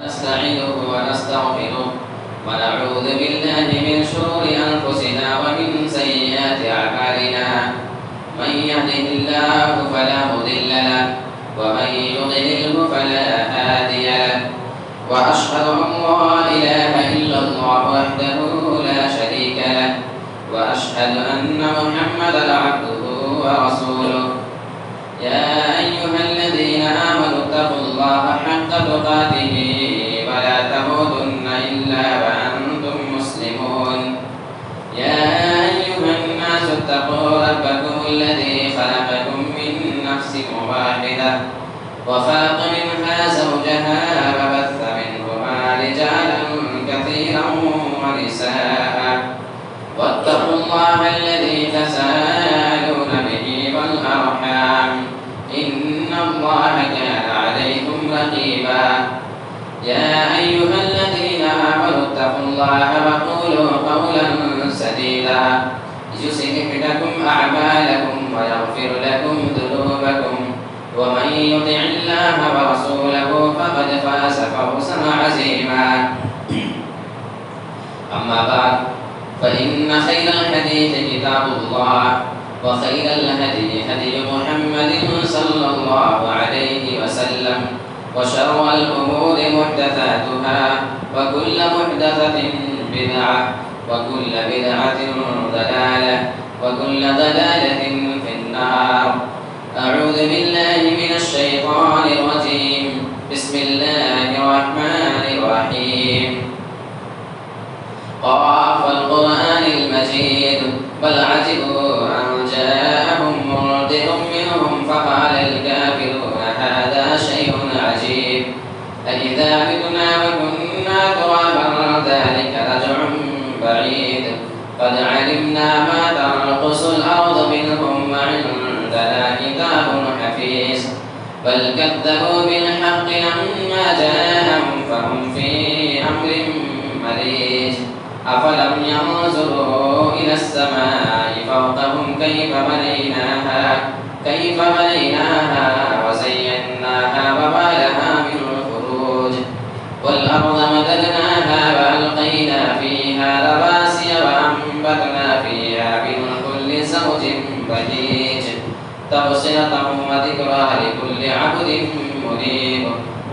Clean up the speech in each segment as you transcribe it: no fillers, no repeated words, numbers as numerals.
نستعينه ونستغفره ونعوذ بالله من شرور أنفسنا ومن سيئات أعمالنا من يهده الله فلا مضل له ومن يضلله فلا هادي له وأشهد أن لا إله إلا الله وحده لا شريك له وأشهد أن محمدا عبده ورسوله يا أيها الذين آمنوا اتقوا الله حق تقاته ولا تموتن إلا وأنتم مسلمون يا أيها الناس اتقوا ربكم الذي خلقكم من نفس واحدة وخلق منها زوجها وبث منهما رجالا كثيرا ونساء واتقوا الله الذي تساءلون به والأرحام إن الله كان عليكم رقيبا يا أيها الذين آمنوا اتقوا الله وقولوا قولا سديدا يصلح لكم أعمالكم ويغفر لكم ذنوبكم ومن يطع الله ورسوله فقد فاز فوزا عظيما أما بعد فإن خير الحديث كتاب الله وخير الهدي هدي محمد صلى الله عليه وسلم وشر الأمور محدثاتها وكل محدثة بدعة وكل بدعة ضلالة وكل ضلالة في النار أعوذ بالله من الشيطان الرجيم بسم الله الرحمن الرحيم قاف والقرآن المجيد بل عجبوا أن جاءهم منذر منهم فقال الكافرون هذا شيء عجيب أإذا متنا وكنا ترابا ذلك رجع بعيد قد علمنا ما تنقص الأرض منهم وعندنا كتاب حفيظ بل كذبوا بالحق لما جاءهم فهم في أمر مريج أفلم ينظروا إلى السماء فوقهم كيف بنيناها وزيناها وما لها من فروج والأرض مددناها وألقينا فيها رواسي وأنبتنا فيها من كل زوج بهيج تبصرة وذكرى لكل عبد منيب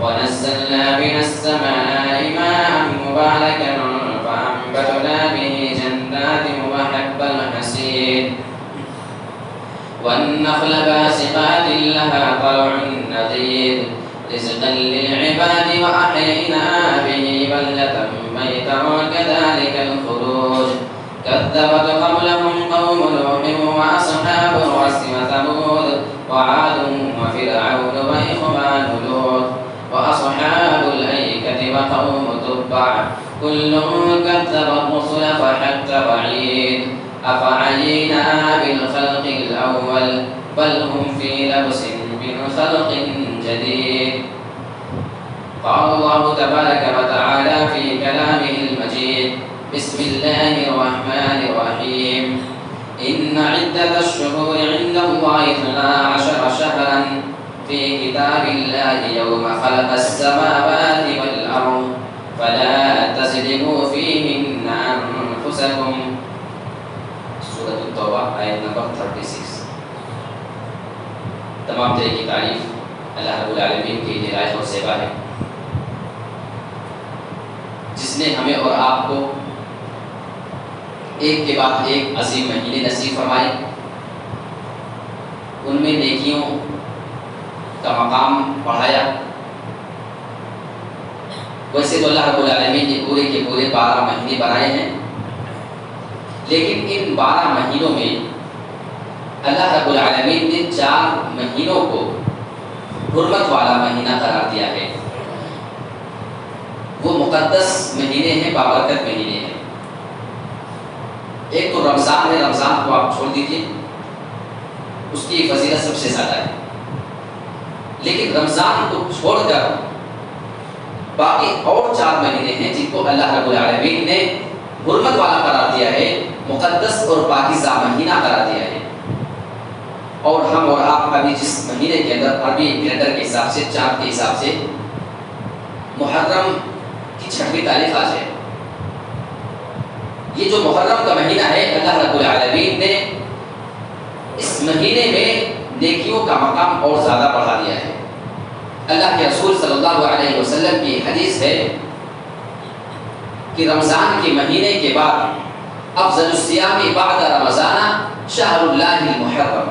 ونزلنا من السماء ماء مباركا فأنبتنا به جنات وحب الحصيد والنخل باسقات لها طلع نضيد رزقا للعباد وأحيينا به بلدة ميتا وكذلك الخروج كذبت قبلهم قوم نوح وأصحاب الرس وثمود وعاد وفرعون وإخوان لوط وأصحاب الأيكة وقوم تبع كل كذب الرسل فحق وعيد أفعينا بالخلق الأول بل هم في لبس من خلق جديد قال الله تبارك وتعالى في كلامه المجيد بسم الله الرحمن الرحيم إن عدة الشهور عند الله 12 شهرا في كتاب الله يوم خلق السماوات والأرض فلا تظلموا فيهن أنفسكم سورة التوبہ آیت نمبر 36 تمام طرح کی تعریف اللہ رب العالمین کی جلال و سیوا ہے جس نے ہمیں اور آپ کو ایک کے بعد ایک عظیم مہینے نصیب فرمائے ان میں نیکیوں کا مقام بڑھایا ویسے تو اللہ رب العالمین نے پورے کے پورے 12 مہینے بنائے ہیں لیکن ان 12 مہینوں میں اللہ رب العالمین نے 4 مہینوں کو حرمت والا مہینہ قرار دیا ہے وہ مقدس مہینے ہیں بابرکت مہینے ہیں ایک تو رمضان ہے رمضان کو آپ چھوڑ دیجئے اس کی فضیلت سب سے زیادہ ہے لیکن رمضان کو چھوڑ کر باقی اور 4 مہینے ہیں جن کو اللہ رب العالمین نے حرمت والا قرار دیا ہے مقدس اور پاکیزہ مہینہ قرار دیا ہے اور ہم اور آپ ابھی جس مہینے کے اندر عربی کیلنڈر کے حساب سے چاند کے حساب سے محرم کی 6ویں تاریخ آج ہے. یہ جو محرم کا مہینہ ہے اللہ رب العالمین نے اس مہینے میں نیکیوں کا مقام اور زیادہ بڑھا دیا ہے. اللہ کے رسول صلی اللہ علیہ وسلم کی حدیث ہے کہ رمضان کے مہینے کے بعد افضل الصیام بعد رمضان شہر اللہ المحرم،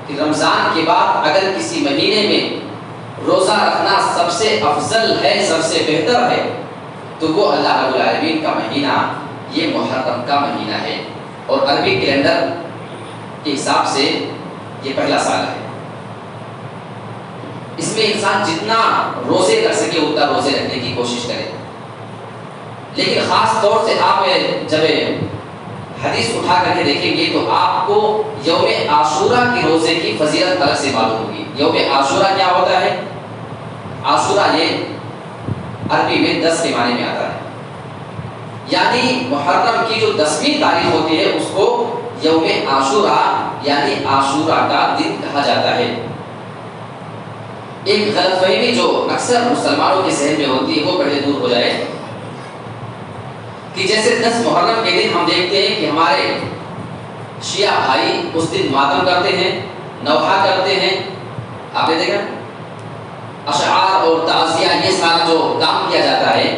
کہ رمضان کے بعد اگر کسی مہینے میں روزہ رکھنا سب سے افضل ہے، سب سے بہتر ہے، تو وہ اللہ رب العالمین کا مہینہ یہ محرم کا مہینہ ہے. اور عربی کیلنڈر کے حساب سے یہ پہلا سال ہے. اس میں انسان جتنا روزے رکھ سکے اتنا روزے رکھنے کی کوشش کرے. لیکن خاص طور سے آپ جب حدیث اٹھا کر کے دیکھیں گے تو آپ کو یوم عاشورہ کی روزے کی فضیلت الگ سے معلوم ہوگی. یوم عاشورہ کیا ہوتا ہے؟ عاشورہ یہ عربی میں 10 کے معنی میں آتا ہے، یعنی محرم کی جو 10ویں تاریخ ہوتی ہے اس کو یوم عاشورہ یعنی عاشورہ کا دن کہا جاتا ہے. ایک غلط فہمی جو اکثر مسلمانوں کے ذہن میں ہوتی ہے وہ پہلے دور ہو جائے کہ جیسے 10 محرم کے دن ہم دیکھتے ہیں کہ ہمارے شیعہ بھائی اس دن ماتم کرتے ہیں، نوحہ کرتے ہیں. آپ نے دیکھا اشعار اور تعزیہ یہ سارا جو کام کیا جاتا ہے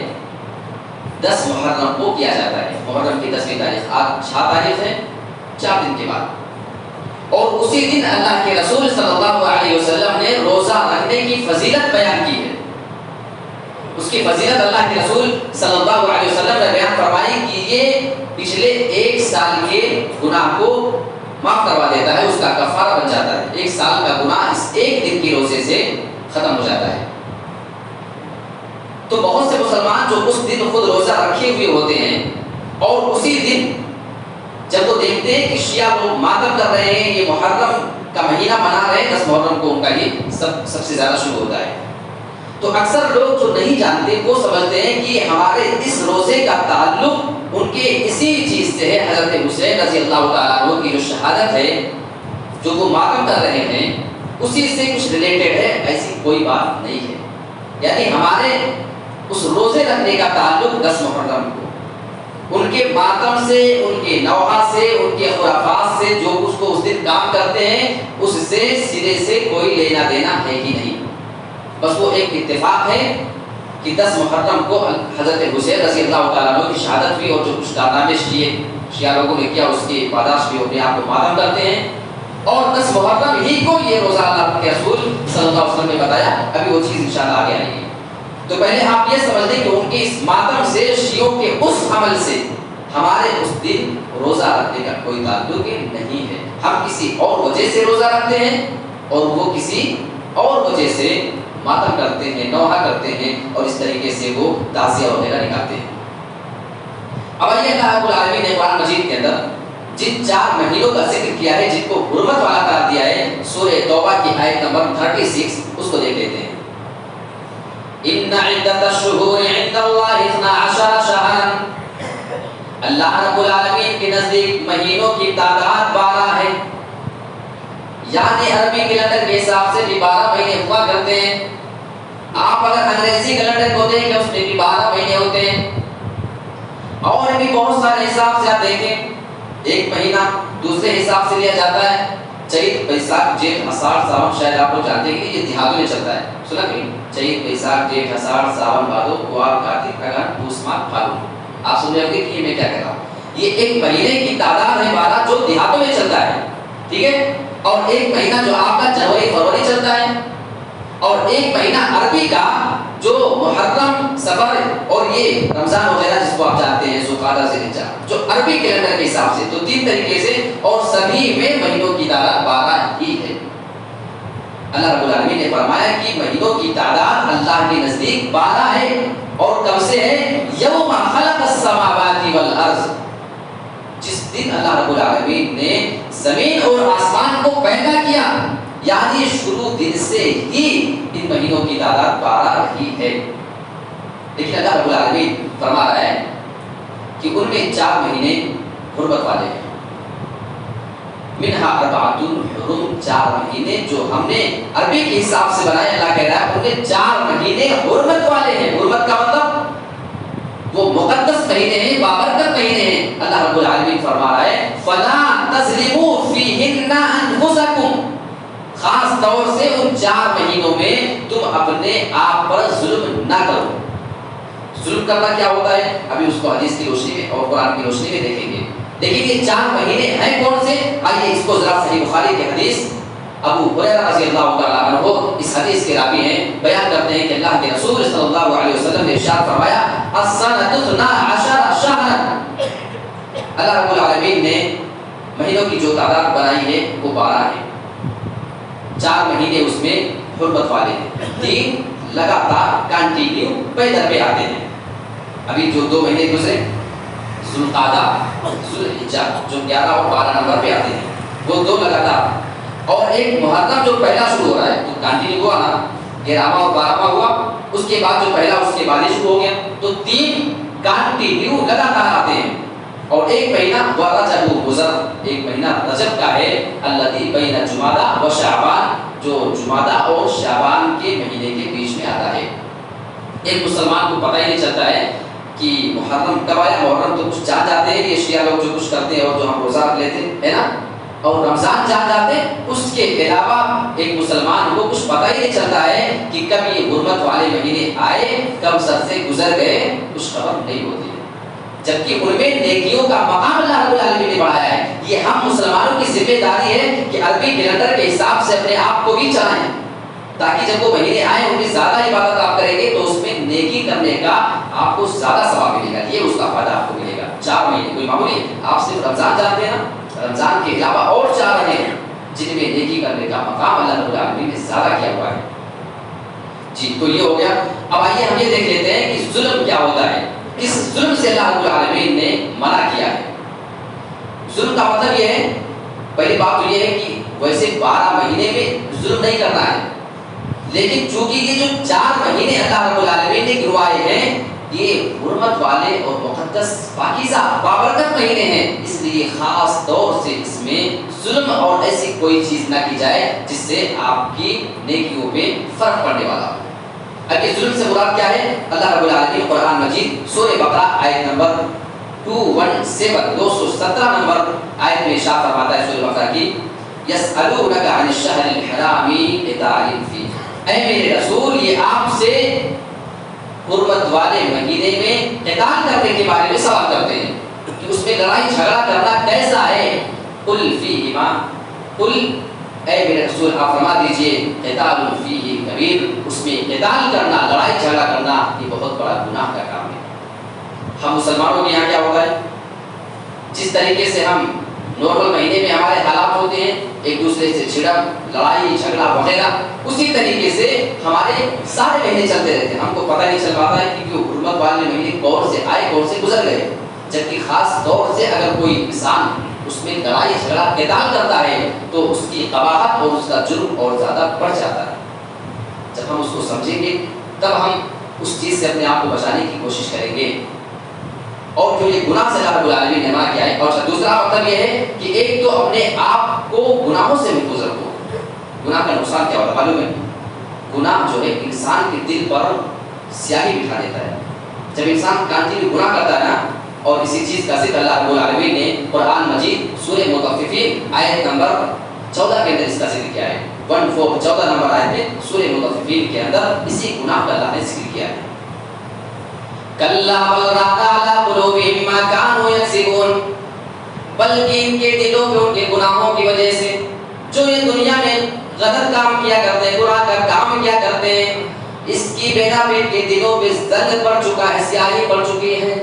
10 محرم کو کیا جاتا ہے. محرم کی 10ویں تاریخ آج 6 تاریخ ہے، 4 دن کے بعد. اور اسی دن اللہ کے رسول صلی اللہ علیہ وسلم نے روزہ رکھنے کی فضیلت بیان کی ہے. اس کی فضیلت اللہ کے رسول صلی اللہ علیہ وسلم نے بیان فرمائی کہ یہ پچھلے 1 سال کے گناہ کو معاف کروا دیتا ہے، اس کا کفارہ بن جاتا ہے. 1 سال کا گناہ اس ایک دن کی روزے سے ختم ہو جاتا ہے. تو بہت سے مسلمان جو اس دن خود روزہ رکھے ہوئے ہوتے ہیں اور اسی دن جب وہ دیکھتے ہیں کہ شیعہ لوگ ماتم کر رہے ہیں، یہ محرم کا مہینہ منا رہے ہیں، 10 محرم کو ان کا یہ سب سے زیادہ شروع ہوتا ہے. تو اکثر لوگ جو نہیں جانتے وہ سمجھتے ہیں کہ ہمارے اس روزے کا تعلق ان کے اسی چیز سے ہے. حضرت حسین رضی اللہ تعالیٰ عنہ کی جو شہادت ہے جو وہ ماتم کر رہے ہیں اسی سے کچھ ریلیٹڈ ہے، ایسی کوئی بات نہیں ہے. یعنی ہمارے اس روزے رکھنے کا تعلق 10 محرم کو ان کے ماتم سے، ان کے نوحہ سے، ان کے خرافات سے جو کچھ کو اس دن کام کرتے ہیں اس سے سرے سے کوئی لینا دینا ہے ہی نہیں. بس وہ ایک اتفاق ہے کہ 10 محرم کو حضرت حسین رضی اللہ تعالیٰ عنہ کی شہادت ہوئی اور جو کچھ کارنامے شیعہ لوگوں نے کیا اس کی پاداش بھی اپنے آپ کو ماتم کرتے ہیں. اور 10 محرم ہی کو یہ روزہ اللہ کے رسول صلی اللہ علیہ وسلم نے بتایا. ابھی وہ چیز انشاءاللہ آگے آئے گی. تو پہلے آپ یہ سمجھ لیں کہ ان کے اس ماتم سے، شیعوں کے اس عمل سے ہمارے اس دن روزہ رکھنے کا کوئی تعلق نہیں ہے. ہم کسی اور وجہ سے روزہ رکھتے ہیں اور وہ کسی اور وجہ سے ماتم کرتے ہیں، نوحہ کرتے ہیں اور اس طریقے سے وہ تعزیہ وغیرہ نکالتے ہیں. اب یہ اللہ رب العالمین نے قرآن مجید کے اندر جن 4 مہینوں کا ذکر کیا ہے جن کو حرمت والا قرار دیا ہے، سورہ توبہ کی آیت نمبر 36 اس کو دیکھ لیتے ہیں. ان عدت الشہور عند اللہ 12 شہرا، اللہ رب العالمین کے نزدیک مہینوں کی تعداد 12 ہے. یعنی عربی کیلنڈر کے حساب سے بھی 12 مہینے ہوا کرتے ہیں. آپ اگر انگریزی کیلنڈر کو دیکھیں اس میں بھی 12 مہینے ہوتے ہیں. اور بھی بہت سارے حساب سے آپ دیکھیں، ایک مہینہ دوسرے حساب سے لیا جاتا ہے. چیت، بیساکھ، جیٹھ، آষاڑھ، ساون. شاید آپ لوگ جانتے ہیں کہ یہ دیہاتوں میں چلتا ہے. سنا کہیں چیت، بیساکھ، جیٹھ، آষاڑھ، ساون، بھادو، کوار، کارتک، اگن، پوس، ماگھ، پھاگن. آپ سن رہے ہوں گے کہ یہ میں کیا کہہ رہا ہوں. یہ ایک مہینے کی تعداد ہے 12 جو دیہاتوں میں چلتا ہے. ٹھیک ہے. اور ایک مہینہ جو آپ کا جنوری فروری چلتا ہے، اور ایک مہینہ عربی کا جو محرم، صفر اور یہ رمضان وغیرہ جس کو آپ جانتے ہیں، ذوالقعدہ، ذوالحجہ، جو عربی کیلنڈر کے حساب سے. تو 3 طریقے سے اور سبھی میں مہینوں کی تعداد 12 ہی ہے. اللہ رب العالمین نے فرمایا کہ مہینوں کی تعداد اللہ کے نزدیک 12 ہے. اور کب سے ہے؟ یوم خلق السماوات والارض، جس دن اللہ رب العالمین نے زمین اور آسمان کو پیدا کیا. یعنی شروع دن سے ہی ان مہینوں کی تعداد 12 رہی ہے. لیکن اللہ رب العالمین فرما رہا ہے کہ ان میں 4 مہینے حرمت والے ہیں. منہا اربعۃ حرم، 4 مہینے جو ہم نے عربی کے حساب سے بنائے، اللہ کہہ رہا ہے ان کے 4 مہینے حرمت والے ہیں۔ حرمت کا مطلب وہ مقدس مہینے ہیں، بابرکت مہینے ہیں۔ اللہ رب العالمین فرما رہا ہے فلا تظلموا فیہن انفسکم، خاص طور سے ان 4 مہینوں میں تم اپنے آپ پر ظلم نہ کرو۔ ظلم کرنا کیا ہوتا ہے ابھی اس کو حدیث کی روشنی میں اور قرآن کی روشنی میں دیکھیں گے، لیکن یہ 4 مہینے ہیں کون سے؟ آئیے اس کو ذرا صحیح بخاری کی حدیث، ابو ہریرہ رضی اللہ تعالیٰ عنہ اس حدیث کے راوی ہیں، بیان کرتے ہیں کہ اللہ کے رسول صلی اللہ علیہ وسلم نے ارشاد فرمایا السنۃ 12 شہرا، اللہ رب العالمین نے مہینوں کی جو تعداد بنائی ہے وہ 12 ہے، 4 مہینے اس میں حرمت والے ہیں، 3 لگاتار کنٹینیو پیدل پہ آتے ہیں۔ ابھی جو 2 مہینے گزرے ذوالقعدہ ذوالحجہ جو 11 اور 12 نمبر پہ آتے ہیں وہ 2 لگاتار، اور ایک محرم جو پہلا شروع ہو رہا ہے تو کنٹینیو ہوا نا، 11واں اور 12واں ہوا، اس کے بعد جو پہلا اس کے بعد ہی شروع ہو گیا، تو 3 کنٹینیو لگاتار آتے ہیں، اور ایک مہینہ ورجب گزر، ایک مہینہ رجب کا ہے الذی بین جمادہ و شعبان، جو جمادہ اور شعبان کے مہینے کے بیچ میں آتا ہے۔ ایک مسلمان کو پتہ ہی نہیں چلتا ہے کہ محرم کب آیا، محرم تو کچھ جان جاتے ہیں یہ شیعہ لوگ جو کچھ کرتے ہیں اور جو ہم روزہ رکھ لیتے ہیں ہے نا، اور رمضان جان جاتے ہیں، اس کے علاوہ ایک مسلمان کو کچھ پتہ ہی نہیں چلتا ہے کہ کب یہ حرمت والے مہینے آئے، کب سر سے گزر گئے، کچھ خبر نہیں ہوتی ہے، جبکہ ان میں نیکیوں کا مقام اللہ رب العالمین نے بڑھایا ہے۔ یہ ہم مسلمانوں کی ذمہ داری ہے کہ عربی کیلنڈر کے حساب سے اپنے آپ کو بھی چلائیں، تاکہ جب وہ مہینے آئیں ان کی زیادہ عبادت آپ کریں گے تو اس میں نیکی کرنے کا آپ کو زیادہ ثواب ملے گا، یہ اس کا فائدہ آپ کو ملے گا۔ 4 مہینے کوئی معمولی، آپ صرف رمضان جانتے ہیں نا، رمضان کے علاوہ اور 4 ہیں جن میں نیکی کرنے کا مقام اللہ رب العالمین نے زیادہ کیا ہوا ہے۔ جی تو یہ ہو گیا۔ اب آئیے ہم یہ دیکھ لیتے ہیں کہ ظلم کیا ہوتا ہے، کس ظلم سے اللہ رب العالمین نے منع کیا ہے۔ ظلم کا مطلب یہ ہے، پہلی بات تو یہ ہے کہ ویسے 12 مہینے میں ظلم نہیں کرنا ہے، لیکن چونکہ یہ جو 4 مہینے اللہ رب العالمین نے گروائے ہیں یہ حرمت والے اور مقدس پاکیزہ بابرکت مہینے ہیں، اس لیے خاص طور سے اس میں ظلم اور ایسی کوئی چیز نہ کی جائے جس سے آپ کی نیکیوں پہ فرق پڑنے والا ہو۔ اب یہ ظلم سے مراد کیا ہے؟ اللہ رب العالمین قرآن مجید سورہ بقرہ آیت نمبر 217 217 نمبر آیت میں ارشاد فرماتا ہے سورہ بقرہ کی یسألونک عن الشہر الحرام قتال فیہ، اے میرے رسول یہ آپ سے حرمت والے مہینے میں قتال کرنے کے بارے میں سوال کرتے ہیں کہ اس میں لڑائی جھگڑا کرنا کیسا ہے۔ قل فیہما، قل اے میرے رسول آپ فرما دیجئے قتال فیہ کبیر، اس میں قتال کرنا، لڑائی جھگڑا کرنا یہ بہت بڑا گناہ کا کام ہے۔ ہم مسلمانوں کے یہاں کیا ہوتا ہے، جس طریقے سے ہم نارمل مہینے میں ہمارے حالات ہوتے ہیں ایک دوسرے سے چھڑپ لڑائی جھگڑا وغیرہ، اسی طریقے سے ہمارے سارے مہینے چلتے رہتے ہیں، ہم کو پتہ نہیں چل پاتا ہے کہ حرمت والے مہینے کون سے آئے کون سے گزر گئے، جبکہ خاص طور سے اگر کوئی انسان اس میں لڑائی جھگڑا قتال کرتا ہے تو اس کی قباحت اور اس کا جرم اور زیادہ بڑھ جاتا ہے۔ جب ہم اس کو سمجھیں گے تب ہم اس چیز سے اپنے آپ کو بچانے کی کوشش کریں گے، اور جو یہ گناہ سے اللہ رب العالمین نے منع کیا ہے۔ اور دوسرا مطلب یہ ہے کہ ایک تو اپنے آپ کو گناہوں سے محفوظ رکھو۔ گناہ کا نقصان کیا ہوتا ہے معلوم ہے؟ گناہ جو ہے انسان کے دل پر سیاہی بٹھا دیتا ہے۔ جب انسان کنٹینیو گناہ کرتا ہے نا، اور اسی چیز کا ذکر اللہ رب العالمین نے قرآن مجید سورہ مطففین آیت نمبر 14 کے اندر اس کا ذکر کیا ہے، 14 نمبر آیت میں سورہ مطففین کے اندر اسی گناہ کا اللہ نے ذکر کیا ہے۔ کلا بل ران علی قلوبہم ما کانوا یکسبون، بلکہ ان کے دلوں پہ ان کے گناہوں کی وجہ سے جو یہ دنیا میں غلط کام کیا کرتے ہیں، گناہ کا کام کیا کرتے ہیں، اس کی بنا پہ ان کے دلوں پہ زنگ پڑ چکا ہے، سیاہی پڑ چکی ہے۔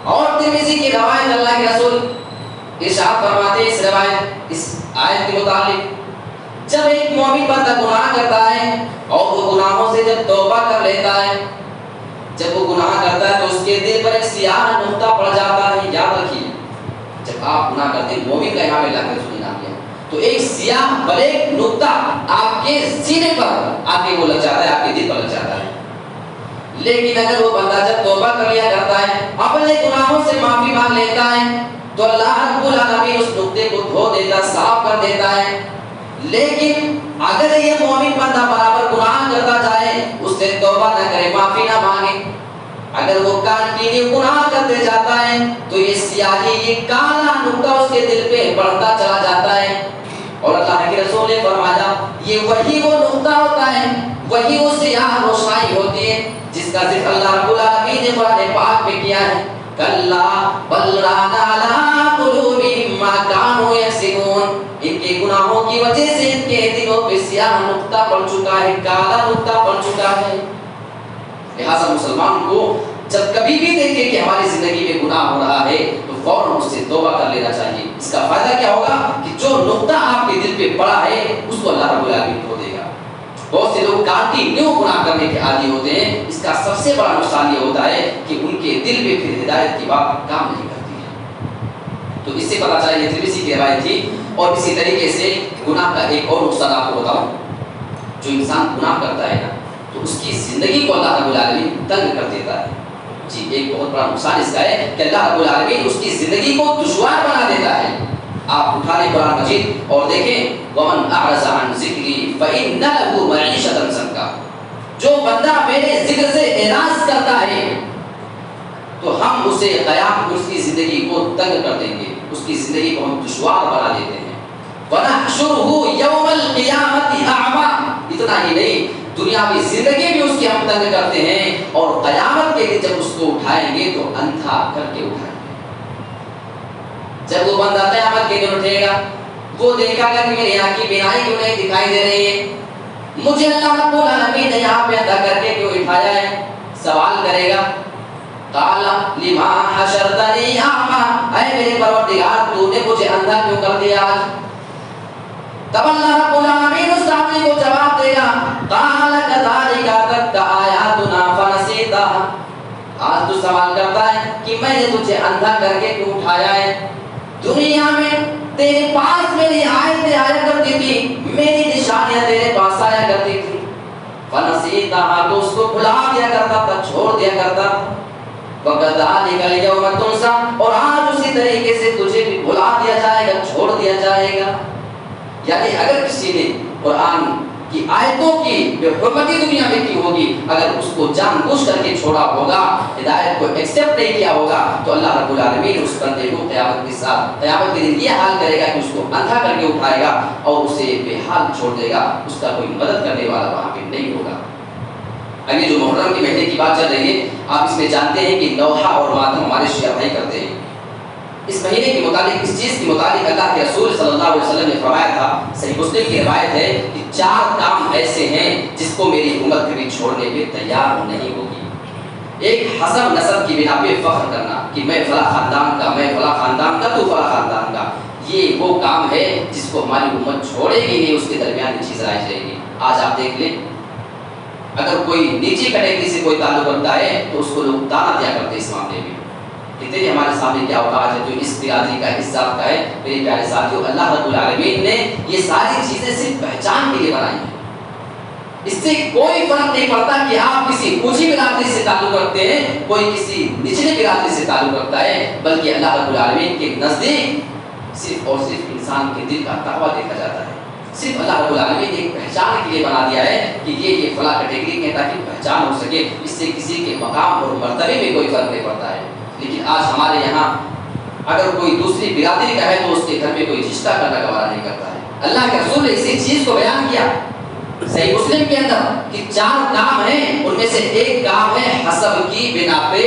اور ترمذی کی روایت اللہ کے رسول ارشاد فرماتے ہیں اس روایت اس آیت کے متعلق، جب ایک مومن بندہ گناہ کرتا ہے اور وہ گناہوں سے جب توبہ کر لیتا ہے، جب وہ گناہ کرتا ہے تو اس کے دل پر ایک سیاہ نقطہ پڑ جاتا ہے۔ یاد رکھیے جب آپ گناہ کرتے ہیں، مومن کا یہاں اللہ کے رسول نے نام لیا، تو ایک سیاہ بلیک نقطہ آپ کے سینے پر آ کے وہ لگ جاتا ہے، آپ کے دل پر لگ جاتا ہے۔ لیکن اگر وہ بندہ جب توبہ کر لیا کرتا ہے، اپنے گناہوں سے معافی مانگ لیتا ہے، تو اللہ رب العالمین اس نقطے کو دھو دیتا ہے، صاف کر دیتا ہے. لیکن اگر یہ مومن بندہ برابر گناہ کرتا جائے، اس سے توبہ نہ کرے، معافی نہ مانگے، اگر وہ کنٹینیو گناہ کرتے جاتا ہے تو یہ سیاہی، یہ کالا نقطہ اس کے دل پہ بڑھتا چلا جاتا ہے. اور اللہ کے رسول نے فرمایا یہ وہی وہ نقطہ ہوتا ہے، وہی وہ سیاہ روشنائی ہوتی ہے جس کا ذکر اللہ رب العالمین نے قرآن پاک میں کیا ہے. کلا بل ران علی قلوبہم ما کانوا یکسبون. ان کے گناہوں کی وجہ سے ان کے دلوں پہ سیاہ نقطہ پڑ چکا ہے، کالا نقطہ پڑ چکا ہے. لہذا مسلمان کو جب کبھی بھی دیکھے کہ ہماری زندگی میں گناہ ہو رہا ہے تو فوراً اس سے توبہ کر لینا چاہیے. اس کا فائدہ کیا ہوگا کہ جو نقطہ آپ کے دل پہ پڑا ہے اس کو اللہ رب العالمین کھو دے گا. بہت سے لوگ کنٹینیو گناہ کرنے کے عادی ہوتے ہیں. اس کا سب سے بڑا نقصان یہ ہوتا ہے کہ ان کے دل پہ پھر ہدایت کی بات کام نہیں کرتی ہے. تو اس سے پتہ چلا یہ ترمذی کی روایت تھی. اور اسی طریقے سے گناہ کا ایک اور نقصان آپ کو بتاؤں. جو انسان گناہ کرتا ہے نا تو اس کی زندگی کو اللہ رب العالمین تنگ کر دیتا ہے. جی ایک بہت بڑا نقصان اس کا ہے کہ اللہ رب العالمین اس کی زندگی کو دشوار بنا دیتا ہے. آپ اٹھا لیں قرآن مجید اور دیکھیں وَمَنْ أَعْرَضَ عَنْ ذِكْرِي فَإِنَّ لَهُ مَعِيشَةً ضَنْكًا. جو بندہ میرے ذکر سے اعراض کرتا ہے تو ہم اسے قیامت اس کی زندگی کو تنگ کر دیں گے، اس کی زندگی کو ہم دشوار بنا دیتے ہیں. وَنَحْشُرُهُ يَوْمَ الْقِيَامَةِ أَعْمَى. اتنا ہی نہیں، دنیاوی زندگی بھی اس کی ہم تنگ کرتے ہیں اور قیامت کے دن جب اس کو اٹھائیں گے تو اندھا کر کے اٹھائیں گے. جب وہ بندہ قیامت کے دن اٹھے گا وہ دیکھا گا کہ میری آنکھ کی بینائی کیوں نہیں دکھائی دے رہی ہے، مجھے اللہ رب العالمین نے یہاں پہ اندھا کر کے کیوں اٹھایا ہے. سوال کرے گا قال لما حشرتنی اعمی. اے میرے پروردگار تو نے مجھے اندھا کیوں کر دیا آج. تب اللہ رب العالمین اس آدمی کو جواب دے گا قال كذلك اتتك آیاتنا فنسیتها. آج تو سوال کرتا ہے کہ میں نے تجھے اندھا کر کے کیوں اٹھایا ہے. دنیا میں تیرے پاس میری آیتیں آیا کرتی تھی، میری نشانیاں تیرے پاس آیا کرتی تھی. فنسیتها تو اس کو بھلا دیا کرتا تھا، چھوڑ دیا کرتا. وَكَذَلِكَ الْيَوْمَ تُنْسَى. اور آج اسی طریقے سے تجھے بھی بھلا دیا جائے گا، چھوڑ دیا جائے گا. یعنی اگر کسی نے قرآن کی آیتوں کی بے حرمتی دنیا میں کی ہوگی، اگر اس کو جان بوجھ کر کے چھوڑا ہوگا، ہدایت کو ایکسپٹ نہیں کیا ہوگا تو اللہ رب العالمین اس بندے کو قیامت کے دن یہ حال کرے گا کہ اس کو اندھا کر کے اٹھائے گا اور اسے بے حال چھوڑ دے گا. اس کا کوئی مدد کرنے والا وہاں پہ نہیں ہوگا. ابھی جو محرم کے مہینے کی بات چل رہی ہے، آپ اس میں جانتے ہیں کہ نوحہ اور ماتم ہمارے شیعہ بھائی کرتے ہیں. اس مہینے کے متعلق، اس چیز کے متعلق اللہ کے رسول صلی اللہ علیہ وسلم نے فرمایا تھا. صحیح مسلم کی روایت ہے کہ 4 کام ایسے ہیں جس کو میری امت کبھی چھوڑنے پہ تیار نہیں ہوگی. ایک حسب نسب کی بنا پہ فخر کرنا کہ میں فلاں خاندان کا، میں فلاں خاندان کا، تو فلاں خاندان کا. یہ وہ کام ہے جس کو ہماری امت چھوڑے گی نہیں، اس کے درمیان یہ چیز آئی جائے گی. آج آپ دیکھ لیں اگر کوئی نیچی کیٹیگری سے کوئی تعلق رکھتا ہے تو اس کو لوگ تانا دیا کرتے ہیں. اس معاملے میں کتنے ہمارے سامنے کیا ہوتا ہے جو اس برادری کا حصہ کا ہے. میرے پیارے ساتھیوں، اللہ رب العالمین نے یہ ساری چیزیں صرف پہچان کے لیے بنائی ہیں. اس سے کوئی فرق نہیں پڑتا کہ آپ کسی اونچی برادری سے تعلق رکھتے ہیں، کوئی کسی نچلے برادری سے تعلق رکھتا ہے، بلکہ اللہ رب العالمین کے نزدیک صرف اور صرف انسان کے دل کا تقویٰ دیکھا جاتا ہے. صرف اللہ رب العالمین نے ایک پہچان کے لیے بنا دیا ہے کہ یہ فلاں کیٹیگری ہے تاکہ پہچان ہو سکے. اس سے کسی کے مقام اور مرتبے میں کوئی فرق نہیں پڑتا ہے. لیکن آج ہمارے یہاں اگر کوئی دوسری برادری کا ہے تو اس کے گھر میں کوئی رشتہ کرنا گوارا نہیں کرتا ہے. اللہ کے رسول نے اسی چیز کو بیان کیا صحیح مسلم کے اندر کہ 4 کام ہیں، ان میں سے ایک کام ہے حسب کی بنا پہ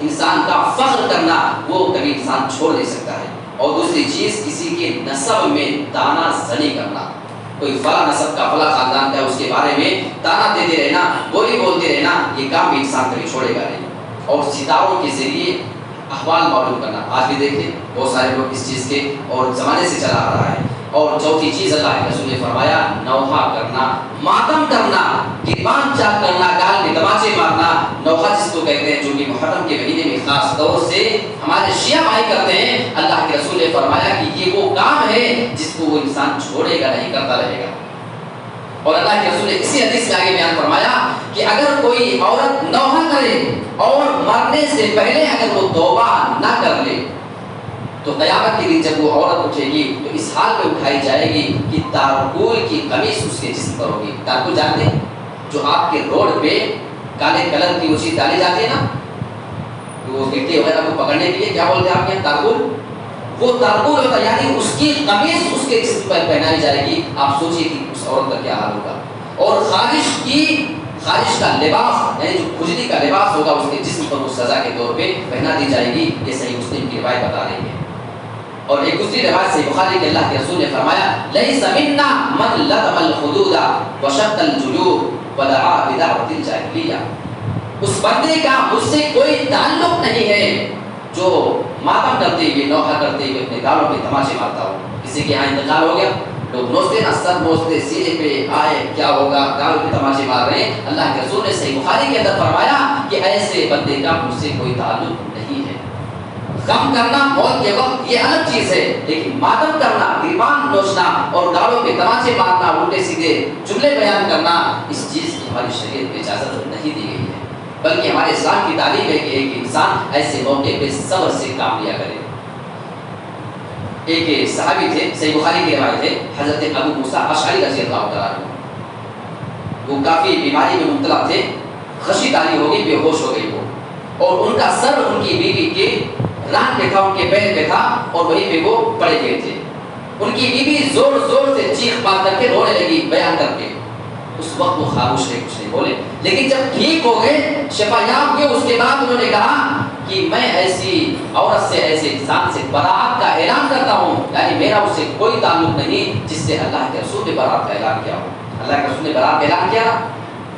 انسان کا فخر کرنا، وہ کبھی انسان چھوڑ نہیں سکتا ہے. اور دوسری چیز کسی کے نسب میں تانا زنی کرنا. کوئی فلاں نسب کا، فلاں خاندان کا ہے، اس کے بارے میں تانا دیتے رہنا، بولی بولتے رہنا، یہ کام بھی انسان کبھی چھوڑے گا نہیں. اور ستاروں کے ذریعے احوال معلوم کرنا، آج بھی دیکھیں بہت سارے لوگ اس چیز کے اور زمانے سے چلا آ رہا ہے. اور چوتھی چیز اللہ کے رسول نے فرمایا نوحہ کرنا، ماتم کرنا، گریبان چاک کرنا، گال میں تماچے مارنا. نوحہ جس کو کہتے ہیں جو کہ محرم کے مہینے میں خاص طور سے ہمارے شیعہ بھائی کرتے ہیں. اللہ کے رسول نے فرمایا کہ یہ وہ کام ہے جس کو وہ انسان چھوڑے گا نہیں، کرتا رہے گا. اور اللہ کے رسول نے اسی حدیث میں آگے بیان فرمایا کہ اگر کوئی عورت نوحہ کرے اور مرنے سے پہلے اگر وہ توبہ نہ کر لے تو قیامت کے دن جب وہ عورت اٹھے گی تو اس حال میں اٹھائی جائے گی کہ تارکول کی قمیص اس کے جسم پر ہوگی. تارکول جانتے ہیں؟ جو آپ کے روڈ پہ کالے کلر کی وہ چیز ڈالی جاتی ہے نا، وہ گٹی وغیرہ کو پکڑنے کے لیے، کیا بولتے ہیں آپ کے تارکول؟ وہ تارکول ہوتا ہے، یعنی اس کی قمیص اس کے جسم پر پہنائی جائے گی. آپ سوچیے کہ اس عورت کا کیا حال ہوگا. اور خارش کا لباس، یعنی جو کھجلی کا لباس ہوگا اس کے جسم پر وہ سزا کے طور پہ پہنا دی جائے گی. یہ صحیح مسلم کی روایت بتا رہی ہے. اور ایک دوسری روایت سے بخاری کے اللہ کے رسول نے فرمایا لیس منا من لطم الخدود وشق الجیوب ودعا بدعوۃ الجاہلیہ. اس بندے کا مجھ سے کوئی تعلق نہیں ہے جو ماتم کرتے ہوئے، نوحہ کرتے ہوئے اپنے گالوں پہ تماچے مارتا ہو. کسی کے یہاں انتقال ہو گیا، لوگ نوچتے نا، سر نوچتے، سینے پہ آئے کیا ہوگا، گالوں پہ تماچے مار رہے ہیں. اللہ کے رسول نے صحیح بخاری کے اندر فرمایا کہ ایسے بندے کا مجھ سے کوئی تعلق نہیں ہے. غم کرنا موت کے وقت یہ الگ چیز ہے، لیکن ماتم کرنا، گریبان نوچنا اور گالوں پہ تماچے مارنا، الٹے سیدھے جملے بیان کرنا، اس چیز کی ہماری شریعت میں اجازت نہیں دی گئی ہے. بلکہ ہمارے اسلام کی تعلیم ہے کہ ایک انسان ایسے موقع پہ صبر سے کام لیا کرے. ایک صحابی تھے، صحیح بخاری کی روایت ہے، حضرت ابو موسیٰ اشعری رضی اللہ تعالیٰ عنہ. وہ کافی بیماری میں مبتلا تھے، خشی تاری ہو گئی، بے ہوش ہو گئی وہ، اور ان کا سر ان کی بیوی کے ران پہ تھا، ان کے پیر پہ تھا، اور وہیں پہ وہ پڑے گئے تھے. ان کی بیوی زور زور سے چیخ مار کر کے رونے لگی، بیان کر کے. اس وقت وہ خاموش رہے، کچھ نہیں بولے. لیکن جب ٹھیک ہو گئے، شفا یاب ہوئے، اس کے بعد انہوں نے کہا کہ میں ایسی عورت سے، ایسے انسان سے برات کا اعلان کرتا ہوں، یعنی میرا اس سے کوئی تعلق نہیں جس سے اللہ کے رسول نے برات کا اعلان کیا ہو. اللہ کے رسول نے برات کا اعلان کیا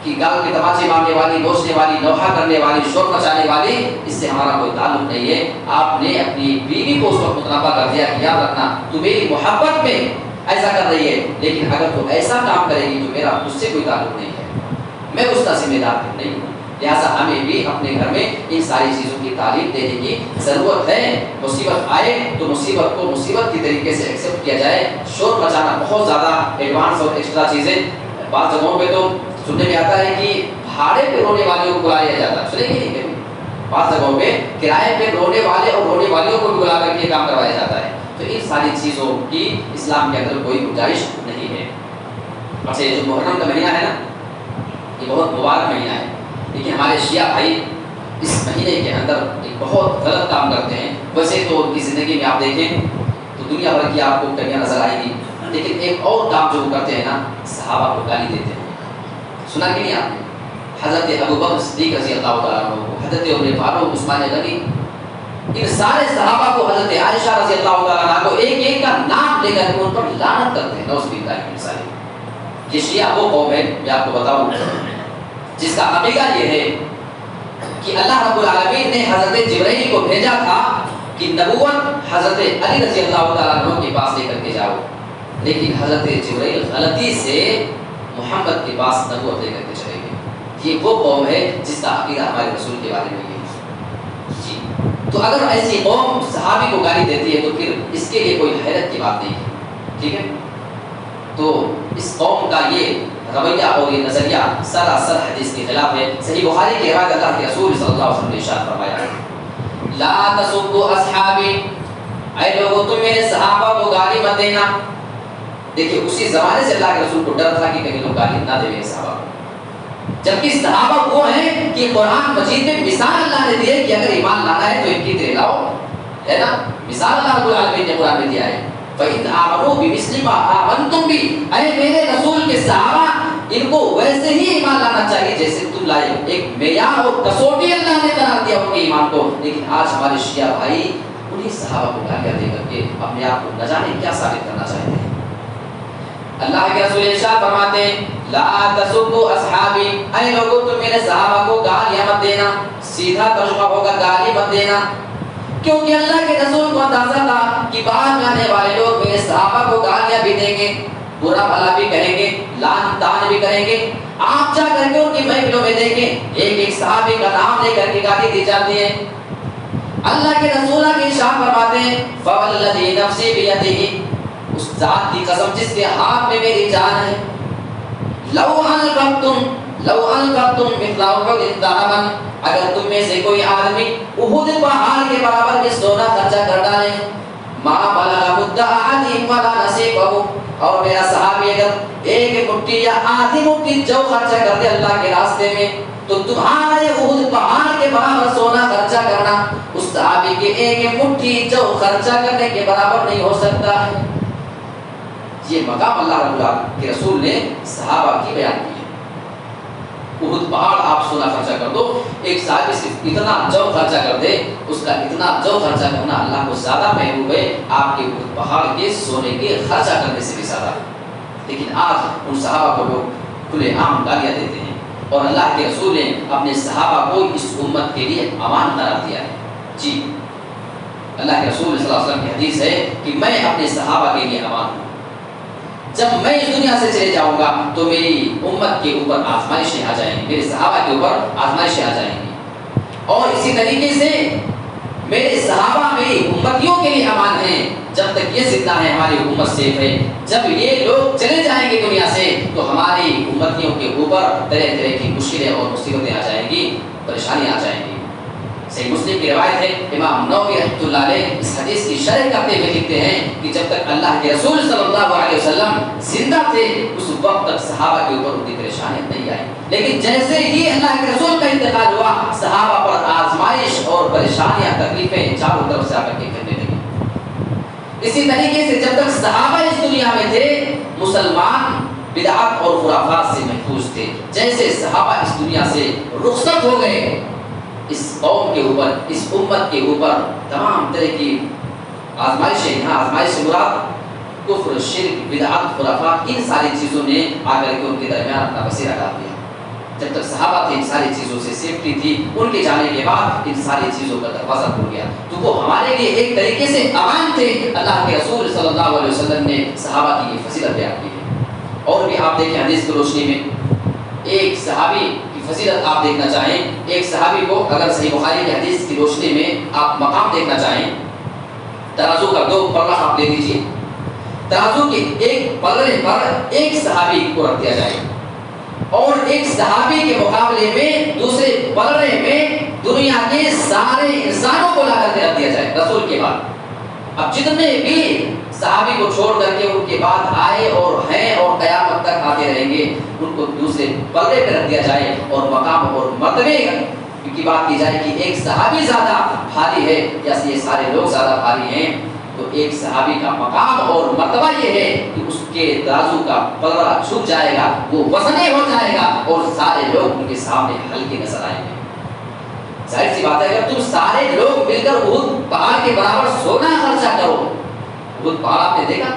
کہ گال کے تماچے مارنے والی، نوچنے والی، نوحہ کرنے والی، شور مچانے والی، اس سے ہمارا کوئی تعلق نہیں ہے. آپ نے اپنی بیوی کو اس وقت متنبہ کر دیا کہ یاد رکھنا تو میری محبت میں ایسا کر رہی ہے، لیکن اگر تو ایسا کام کرے گی تو میرا اس سے کوئی تعلق نہیں ہے، میں اس کا ذمہ دار نہیں ہوں. لہٰذا ہمیں بھی اپنے گھر میں ان ساری چیزوں کی تعلیم دینے کی ضرورت ہے. مصیبت آئے تو مصیبت کو مصیبت کی طریقے سے ایکسیپٹ کیا جائے. شور مچانا بہت زیادہ ایڈوانس اور ایکسٹرا چیزیں. بعض جگہوں پہ تو سننے میں آتا ہے کہ بھاڑے پہ رونے والوں کو بلا لیا جاتا ہے، سنیں گے نہیں؟ بعض جگہوں پہ کرائے پہ رونے والے اور رونے والیوں کو بھی بلا کر کے کام کروایا جاتا ہے. تو ان ساری چیزوں کی اسلام کے اندر کوئی گنجائش نہیں ہے. اچھا، یہ جو محرم کا مہینہ ہے نا، یہ بہت مبارک مہینہ ہے، لیکن ہمارے شیعہ بھائی اس مہینے کے اندر ایک بہت غلط کام کرتے ہیں. ویسے تو ان کی زندگی میں آپ دیکھیں تو دنیا بھر کی آپ کو کمیاں نظر آئے گی، لیکن ایک اور کام جو وہ کرتے ہیں نا، صحابہ کو گالی دیتے ہیں. سنا کہ نہیں آپ نے؟ حضرت ابو بکر صدیق رضی اللہ تعالیٰ عنہ کو، حضرت عمر فاروق، عثمان غنی، ان سارے صحابہ کو، حضرت عائشہ رضی اللہ تعالیٰ عنہ کو ایک ایک کا نام لے کر کے ان پر لعنت کرتے ہیں. نعوذ باللہ من ذالک. یہ شیعہ وہ قوم ہے، میں آپ کو بتاؤں، جس کا عقیدہ یہ ہے کہ اللہ رب العالمین نے حضرت جبرائیل کو بھیجا تھا کہ نبوت حضرت علی رضی اللہ تعالیٰ عنہ کے پاس لے کر کے جاؤ، لیکن حضرت جبرائیل غلطی سے محمد کے پاس نبوت لے کر کے چلے گئے. یہ وہ قوم ہے جس کا عقیدہ ہمارے رسول کے بارے میں یہ ہے. جی، تو اگر ایسی قوم صحابی کو گالی دیتی ہے تو پھر اس کے لیے کوئی حیرت کی بات نہیں ہے. ٹھیک ہے، تو اس قوم کا یہ رویہ اور یہ نظریہ سراسر حدیث کے خلاف ہے. صحیح بخاری کی روایت اللہ کے رسول صلی اللہ علیہ وسلم نے ارشاد فرمایا لا تسبوا اصحابی، اے لوگوں تم میرے صحابہ کو گالی مت دینا. دیکھیے اسی زمانے سے اللہ کے رسول کو ڈر تھا کہ کہیں لوگ گالی نہ دیں صحابہ کو، جبکہ صحابہ وہ ہیں کہ قرآن مجید میں مثال اللہ نے دی ہے کہ اگر ایمان لانا ہے تو ان کی طرح لاؤ، ہے نا. مثال اللہ رب العالمین نے قرآن میں دیا ہے فَإِنْ آمَنُوا بِمِثْلِ مَا آمَنْتُمْ بِهِ، اے میرے رسول کے صحابہ ان کو ویسے ہی ایمان لانا چاہیے جیسے تم لائے. ایک معیار اور کسوٹی اللہ نے قرار دیا ان کے ایمان کو. لیکن آج ہمارے شیعہ بھائی انہیں صحابہ کو گالیاں دے کر کے اپنے آپ کو نہ جانے کیا ثابت کرنا چاہتے ہیں. اللہ کے رسول ارشاد فرماتے ہیں لا تسبوا اصحابی، اے لوگوں تم میرے صحابہ کو گالیاں مت دینا. سیدھا ترجمہ ہوگا گالی مت دینا، کیونکہ اللہ کے رسول کو اندازہ تھا کہ بعد میں آنے والے لوگ میرے صحابہ کو گالیاں بھی دیں گے، برا بھلا بھی کہیں گے، لعن طعن بھی کریں گے. آپ جا کر کے ان کی محفلوں میں دیکھیں ایک ایک صحابی کا نام لے کر کے گالی دی جاتی ہے. اللہ کے رسول کی ارشاد فرماتے ہیں فوالذی نفسی بیدہ، اس ذات کی قسم جس کے ہاتھ میں میری جان ہے، لو انفقتم مثل احد ذهبا، اگر تم میں سے کوئی آدمی احد پہاڑ کے برابر میں سونا خرچہ کر ڈالے ولا نصيبه, اور میرا صحابی اگر ایک مٹھی یا آدھی مٹھی جو خرچہ کر دے اللہ کے راستے میں تو تمہارے احد پہاڑ کے برابر سونا خرچہ کرنا اس صحابی کے ایک مٹھی جو خرچہ کرنے کے برابر نہیں ہو سکتا ہے. یہ مقام اللہ رب العالمین کے رسول نے صحابہ کی بیان کی ہے. احد پہاڑ آپ سونا خرچہ کر دو, ایک صحابی صرف اتنا جو خرچہ کر دے, اس کا اتنا جو خرچہ کرنا اللہ کو زیادہ محبوب ہے آپ کے احد پہاڑ کے سونے کے خرچہ کرنے سے بھی زیادہ. لیکن آج ان صحابہ کو لوگ کھلے عام گالیاں دیتے ہیں, اور اللہ کے رسول نے اپنے صحابہ کو اس امت کے لیے امان قرار دیا ہے. جی, اللہ کے رسول صلی اللہ علیہ وسلم کی حدیث ہے کہ میں اپنے صحابہ کے لیے امان ہوں. جب میں اس دنیا سے چلے جاؤں گا تو میری امت کے اوپر آزمائشیں آ جائیں گی, میرے صحابہ کے اوپر آزمائشیں آ جائیں گی. اور اسی طریقے سے میرے صحابہ میری امتیوں کے لیے امان ہیں. جب تک یہ زندہ ہے ہماری امت سیف ہے. جب یہ لوگ چلے جائیں گے دنیا سے تو ہماری امتیوں کے اوپر طرح طرح کی مشکلیں اور مصیبتیں آ جائیں گی, پریشانیاں آ جائیں گی. صحیح مسلم کی روایت ہے, امام نووی رحمۃ اللہ علیہ اس حدیث کی شرح کرتے ہوئے لکھتے ہیں کہ جب تک اللہ کے رسول صلی اللہ علیہ وسلم زندہ تھے اس وقت تک صحابہ کے اوپر ان کی پریشانیاں نہیں آئی, لیکن جیسے ہی اللہ کے رسول کا انتقال ہوا صحابہ پر آزمائش اور پریشانیاں تکلیفیں چاروں طرف سے آ کر کے کرنے لگی. اسی طریقے سے جب تک صحابہ اس دنیا میں تھے مسلمان بدعات اور خرافات سے محفوظ تھے. جیسے صحابہ اس دنیا سے رخصت ہو گئے اس قوم کے اوپر, اس امت کے اوپر تمام طرح کی آزمائشیں, یہاں آزمائش سے مراد کفر, شرک, بدعات, خرافات, ان ساری چیزوں نے آ کر کے ان کے درمیان اپنا بسیرا ڈال دیا. جب تک صحابہ تھے ان ساری چیزوں سے سیفٹی تھی, ان کے جانے کے بعد ان ساری چیزوں کا دروازہ کھل گیا تو وہ ہمارے لیے ایک طریقے سے امان تھے. اللہ کے رسول صلی اللہ علیہ وسلم نے صحابہ کی یہ فضیلت بیان کی ہے. اور بھی آپ دیکھیں حدیث کی روشنی میں ایک صحابی فضیلت آپ دیکھنا چاہیں, ایک صحابی کو اگر صحیح بخاری کی حدیث کی روشنی میں آپ مقام دیکھنا چاہیں, ترازو کا دو پلہ آپ لے لیجیے, ترازو کے ایک پلڑے پر ایک صحابی کو رکھ دیا جائے اور ایک صحابی کے مقابلے میں دوسرے پلڑے میں دنیا کے سارے انسانوں کو لا کر کے رکھ دیا جائے رسول کے بعد. اب جتنے بھی صحابی کو چھوڑ کر کے ان کے بعد آئے اور ہیں اور قیامت تک آتے رہیں گے, ان کو دوسرے پلڑے پہ رکھ دیا جائے اور مقام اور مرتبے کی بات کی جائے کہ ایک صحابی زیادہ بھاری ہے یا یہ سارے لوگ زیادہ بھاری ہیں, تو ایک صحابی کا مقام اور مرتبہ یہ ہے کہ اس کے ترازو کا پلڑا جھک جائے گا, وہ وزنی ہو جائے گا اور سارے لوگ ان کے سامنے ہلکے نظر آئیں گے. ظاہر سی بات ہے اگر تم سارے لوگ مل کر احد پہاڑ کے برابر سونا خرچہ کرو, احد پہاڑ آپ نے دیکھا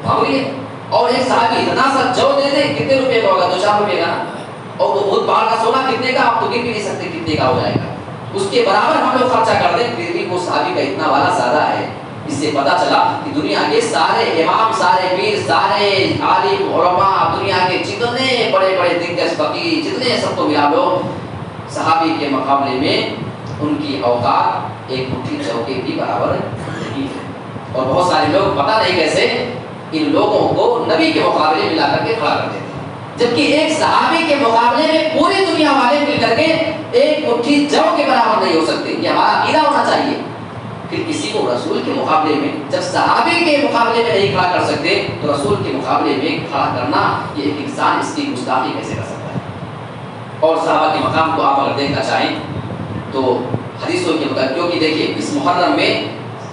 بھاری ہے, اور ایک صحابی اتنا سا جو دے دے کتنے روپے کا ہوگا, 2-4 روپے کا نا, اور وہ احد پہاڑ کا سونا کتنے کا آپ تو گر بھی نہیں سکتے کتنے کا ہو جائے گا. اس کے برابر ہم لوگ خرچہ کر دیں پھر بھی وہ صحابی کا اتنا والا زیادہ ہے. اس سے پتہ چلا کہ دنیا کے سارے امام, سارے پیر, سارے عالم علماء, دنیا کے جتنے بڑے بڑے دگج فقیر جتنے سب کو ملا لو, صحابی کے مقابلے میں ان کی اوقات ایک مٹھی جو کے بھی برابر نہیں ہے. اور بہت سارے لوگ پتہ نہیں کیسے ان لوگوں کو نبی کے مقابلے ملا کر کے کھڑا کر دیتے ہیں, جبکہ ایک صحابی کے مقابلے میں پوری دنیا والے مل کر کے ایک مٹھی جو کے برابر نہیں ہو سکتے. یہ ہمارا عقیدہ ہونا چاہیے. پھر کسی کو رسول کے مقابلے میں, جب صحابی کے مقابلے میں نہیں کھڑا کر سکتے تو رسول کے مقابلے میں کھڑا کرنا یہ ایک انسان اس کی گستاخی کیسے کر سکتا ہے. اور صحابہ کے مقام کو آپ اگر دیکھنا چاہیں تو حدیثوں کے مطابق, کیونکہ دیکھیے اس محرم میں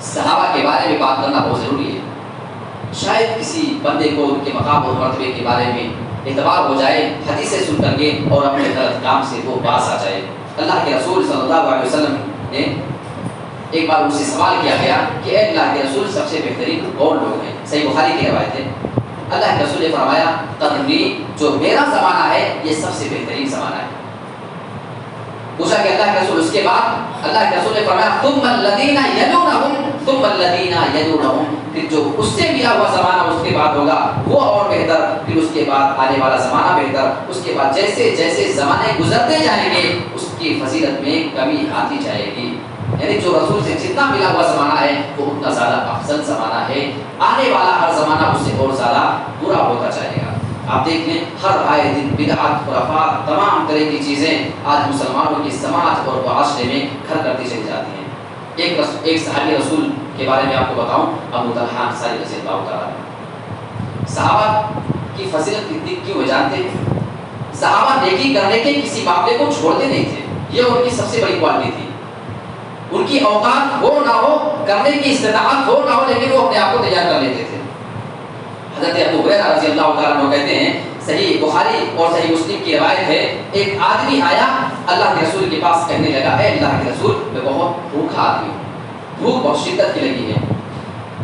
صحابہ کے بارے میں بات کرنا بہت ضروری ہے. شاید کسی بندے کو ان کے مقام اور مرتبے کے بارے میں اعتبار ہو جائے حدیثیں سن کر کے اور اپنے غلط کام سے وہ باز آ جائے. اللہ کے رسول صلی اللہ علیہ وسلم نے ایک بار ان سے سوال کیا گیا کہ اے اللہ کے رسول سب سے بہترین کون لوگ ہیں. صحیح بخاری کی روایت ہے. اللہ کے رسول نے فرمایا قرنی, جو میرا زمانہ ہے یہ سب سے بہترین زمانہ ہے. پوچھا کہ اللہ کے رسول اس کے بعد, اللہ کے رسول نے فرمایا ثم الذین یلونہم ثم الذین یلونہم, پھر جو اس سے ملا ہوا زمانہ اس کے بعد ہوگا وہ اور بہتر, پھر اس کے بعد آنے والا زمانہ بہتر, اس کے بعد جیسے جیسے زمانے گزرتے جائیں گے اس کی فضیلت میں کمی آتی جائے گی. یعنی جو رسول سے جتنا ملا ہوا زمانہ ہے وہ اتنا زیادہ افضل زمانہ ہے. آنے والا ہر زمانہ اس سے اور زیادہ برا ہوتا جائے گا. آپ دیکھ لیں ہر آئے دن بدعات, خرافات, تمام طرح کی چیزیں آج مسلمانوں کی سماج اور معاشرے میں گھر کرتی چلی جاتی ہیں. ایک صحابی رسول کے بارے میں آپ کو بتاؤں، ابو طلحہ انصاری رضی اللہ تعالیٰ عنہ۔ صحابہ کی فضیلت کتنی کیوں ہے جانتے ہیں؟ صحابہ نیکی کرنے کے کسی معاملے کو چھوڑتے نہیں تھے، یہ ان کی سب سے بڑی کوالٹی تھی۔ ان کی اوقات ہو نہ ہو، کرنے کی استطاعت ہو نہ ہو، لیکن وہ اپنے آپ کو تیار کر لیتے تھے۔ حضرت ابو ہریرہ رضی اللہ تعالیٰ عنہ کہتے ہیں، صحیح بخاری اور صحیح مسلم کی روایت ہے، ایک آدمی آیا اللہ کے رسول کے پاس، کہنے لگا اے اللہ کے رسول، میں بہت بھوکا آدمی ہوں، بھوک بہت شدت کی لگی ہے۔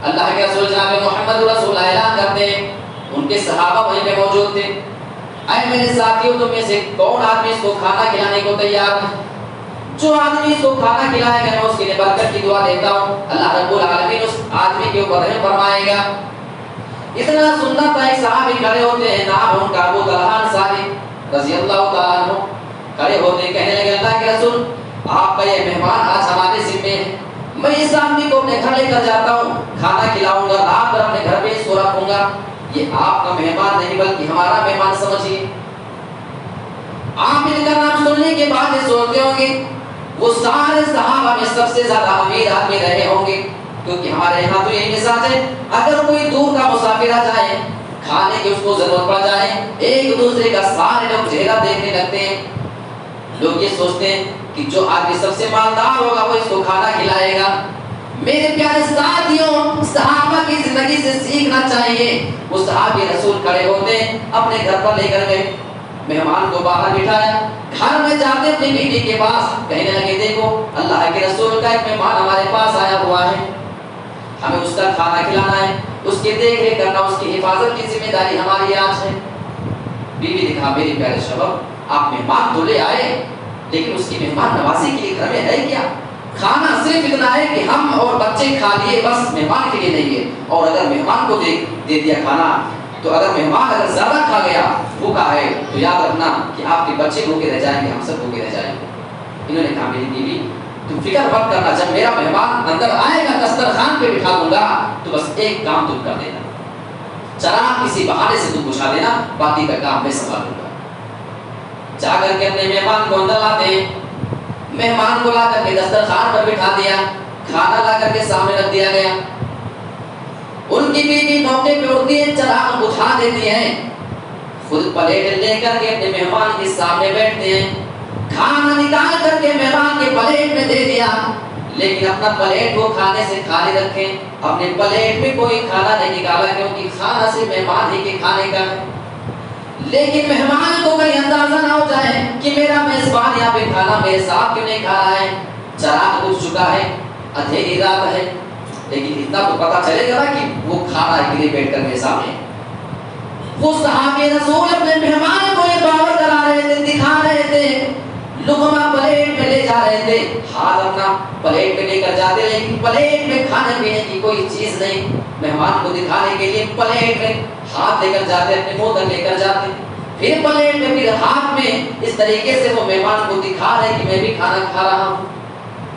اللہ کے رسول جناب محمد رسول اعلان کرتے ہیں، ان کے صحابہ وہیں پہ موجود تھے، اے میرے ساتھیوں تم میں سے کون آدمی اس کو کھانا کھلانے کو تیار ہے؟ جو آدمی اس کو کھانا کھلائے گا میں اس کے لیے برکت کی دعا دیتا ہوں، اللہ رب العالمین اس آدمی کے اوپر رحم فرمائے گا۔ اتنا سننا تھا، ایک صحابی کھڑے ہوتے ہیں، نام ان کا ابو طلحہ انصاری رضی اللہ تعالیٰ عنہ، کھڑے ہوتے ہیں، کہنے لگے اللہ کے رسول آپ کا یہ مہمان آج ہمارے ذمے ہے، میں اس آدمی کو اپنے گھر لے کر جاتا ہوں، کھانا کھلاؤں گا، رات بھر اپنے گھر پہ اس کو رکھوں گا، یہ آپ کا مہمان نہیں بلکہ ہمارا مہمان سمجھیے۔ آپ ان کا نام سننے کے بعد یہ سوچتے ہوں گے وہ سارے صحابہ میں سب سے زیادہ امیر آدمی رہے ہوں گے، کیونکہ ہمارے یہاں تو یہی مزاج ہے، اگر کوئی دور کا مسافر آ جائے، کھانے کی اس کو ضرورت پڑ جائے، ایک دوسرے کا سارے لوگ چہرہ دیکھنے لگتے ہیں۔ لوگ یہ سوچتے ہیں کہ جو آدمی سب سے مالدار ہوگا وہ اس کو کھانا کھلائے گا۔ میرے پیارے ساتھیوں، صحابہ کی زندگی سے سیکھنا چاہیے۔ وہ صحابی رسول کھڑے ہوتے ہیں، اپنے گھر پر لے کر گئے، مہمان کو باہر بٹھایا، گھر میں جاتے اپنی بیوی کے پاس، کہنے لگے دیکھو اللہ کے رسول کا ایک مہمان ہمارے پاس آیا ہوا ہے، ہمیں اس کا کھانا کھلانا ہے، اس کی دیکھ ریکھ کرنا، اس کی حفاظت کی ذمہ داری ہماری آج ہے۔ بیوی نے کہا میرے پیارے شوہر آپ مہمان تو لے آئے لیکن اس کی مہمان نوازی کے لیے گھر میں ہے کیا؟ کھانا صرف اتنا ہے کہ ہم اور بچے کھا لیے، بس مہمان کے لیے نہیں ہے، اور اگر مہمان کو دے دیا کھانا تو اگر مہمان اگر زیادہ کھا گیا بھوکا ہے تو یاد رکھنا کہ آپ کے بچے بھوکے رہ جائیں گے، ہم سب بھوکے رہ جائیں گے۔ انہوں نے کہا میری بیوی تم فکر مت کرنا، جب میرا مہمان اندر آئے گا دسترخوان پہ بٹھا دوں گا تو بس ایک کام تم کر دینا، چراغ کسی بہانے سے تم بجھا دینا، باقی کا کام میں سنبھال لوں گا۔ جا کر کے اپنے مہمان کو اندر لاتے ہیں، مہمان کو لا کر کے دسترخوان پر بٹھا دیا، کھانا لا کر کے سامنے رکھ دیا گیا۔ ان کی بیوی موقع پہ اٹھتی ہے، چراغ بجھا دیتی ہے، خود پلیٹ لے کر کے اپنے مہمان کے سامنے بیٹھتے ہیں، کھانا نکال کر کے مہمان کے پلیٹ میں دے دیا، لیکن اپنا پلیٹ وہ کھانے سے خالی رکھیں، اپنے پلیٹ میں کوئی کھانا نہیں نکالا، کیونکہ کھانا سے مہمان ہی کے کھانے کا ہے۔ لیکن مہمان کو کہیں اندازہ نہ ہو جائے کہ میرا میزبان یہاں پہ کھانا میرے ساتھ کیوں نہیں کھا رہا ہے، چراغ بجھ چکا ہے، اندھیری رات ہے، لیکن اتنا تو پتا چلے گا نا کہ وہ کھانا کے لیے بیٹھ کر میرے سامنے۔ وہ صحابی رسول اپنے مہمان کو یہ باور کرا رہے تھے، دکھا رہے تھے، لقمہ پلیٹ میں لے جا رہے تھے، ہاتھ اپنا پلیٹ میں لے کر جاتے، لیکن پلیٹ میں کھانے پینے کی کوئی چیز نہیں، مہمان کو دکھانے کے لیے پلیٹ میں ہاتھ لے کر جاتے، اپنے منہ تک لے کر جاتے، پھر پلیٹ میں پھر ہاتھ میں، اس طریقے سے وہ مہمان کو دکھا رہے کہ میں بھی کھانا کھا رہا ہوں۔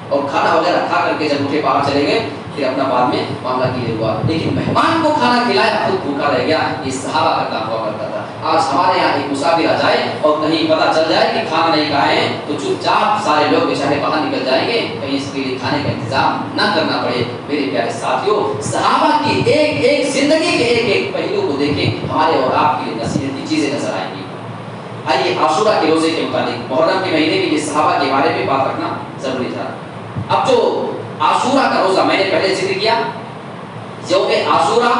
اور کھانا وغیرہ کھا کر کے جب اٹھے باہر چلے گئے، پھر اپنا بعد میں معاملہ کلیئر ہوا، لیکن مہمان کو کھانا کھلایا خود بھوکا رہ گیا، یہ صحابہ کا کام ہوا کرتا تھا۔ آج ہمارے یہاں ایک مسافر آ جائے اور کہیں پتہ چل جائے کہ کھانا نہیں کھائے ہیں تو چپ چاپ سارے لوگ بیچارے باہر نکل جائیں گے، کہیں اس کے لیے کھانے کا انتظام نہ کرنا پڑے۔ میرے پیارے ساتھیوں، صحابہ کی ایک ایک زندگی کے ایک ایک پہلو کو دیکھیں، ہمارے اور آپ کے لیے نصیحت کی چیزیں نظر آئیں گی۔ آئیے عاشورہ کے روزے کے متعلق، محرم کے مہینے میں یہ صحابہ کے بارے میں بات رکھنا ضروری تھا۔ اب جو عاشورہ کا روزہ میں نے پہلے ذکر کیا، یوم عاشورہ